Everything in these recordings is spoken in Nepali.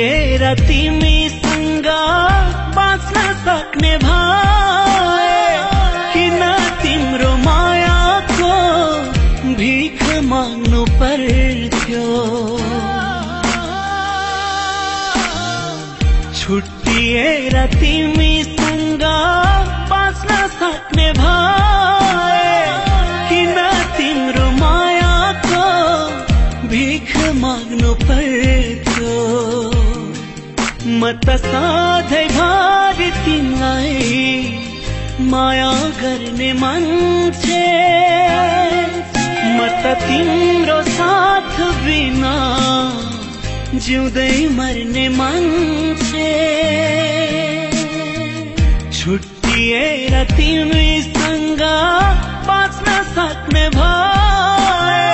छुट्टिएर तिमीसँग बाँच्न सक्ने भए किन तिम्रो मायाको भीख माग्नु पर्थ्यो। छुट्टिएर तिमीसँग बाँच्न सक्ने भए किन तिम्रो मायाको भीख माग्नु पर्थ्यो। म त सधैँभरि तिमीलाई माया गर्ने मान्छे, म त तिम्रो साथ बिना जिउँदै मर्ने मान्छे। छुट्टिएर तिमीसँग बाँच्न सक्ने भए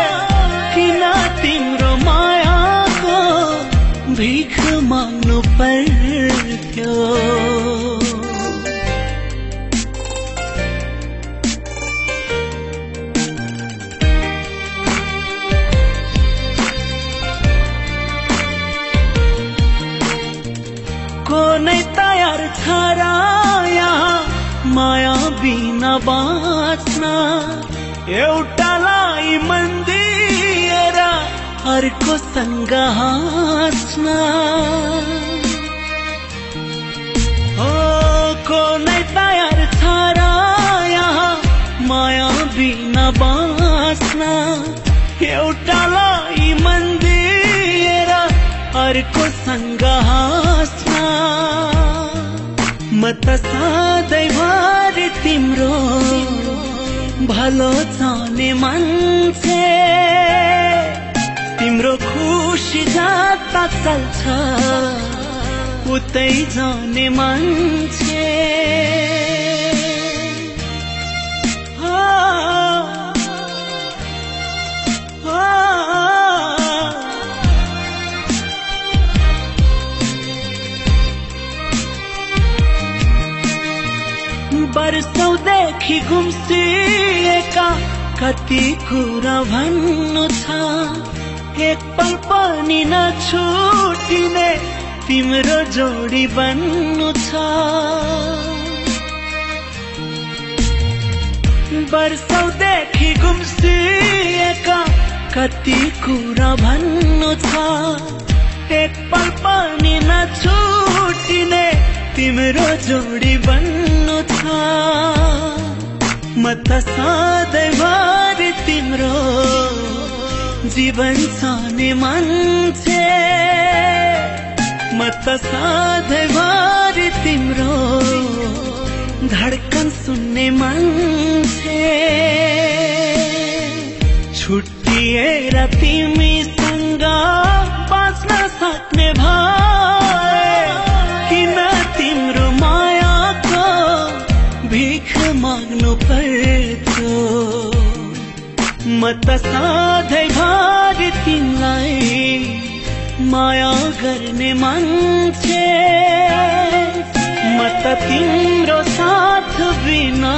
किन तिम्रो मायाको भीख माग्नु पर्थ्यो। कोनै तयार छ र यहाँ माया बिना बाँच्न, एउटालाई मन दिएर अर्कोसँग हाँस्न। हो कोनै तयार छ र यहाँ माया बिना बाँच्न, एउटालाई मन दिएर अर्कोसँग हाँस्न। म त सधैँभरि तिम्रो भलो चाहने मान्छे, तिम्रो खुसी जता चल्छ उतै जाने मान्छे। वर्षौंदेखि गुम्सिएका कति कुरा भन्नु छ, एक पल पनि नछुटिने तिम्रो जोडी बन्नु छ। वर्षौंदेखि गुम्सिएका कति कुरा भन्नु छ, एक पल पनि नछुटिने तिम्रो जोडी बन्नु छ। म त सधैँभरि तिम्रो जीवन चाहने मान्छे, म त सधैँभरि तिम्रो धडकन सुन्ने मान्छे। छुट्टिएर तिमीसँग बाँच्न सक्ने भए किन तिम्रो मायाको भीख माग्नु पर्थ्यो। म त सधैँभरि तिमीलाई माया गर्ने मान्छे, म त तिम्रो साथ बिना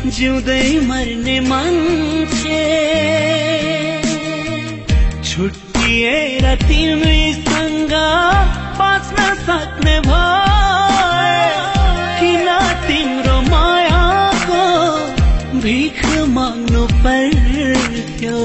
जिउँदै मर्ने मान्छे। छुट्टिएर तिमीसँग बाँच्न सक्ने भए किन तिम्रो मायाको भीख माग्नु पर्थ्यो।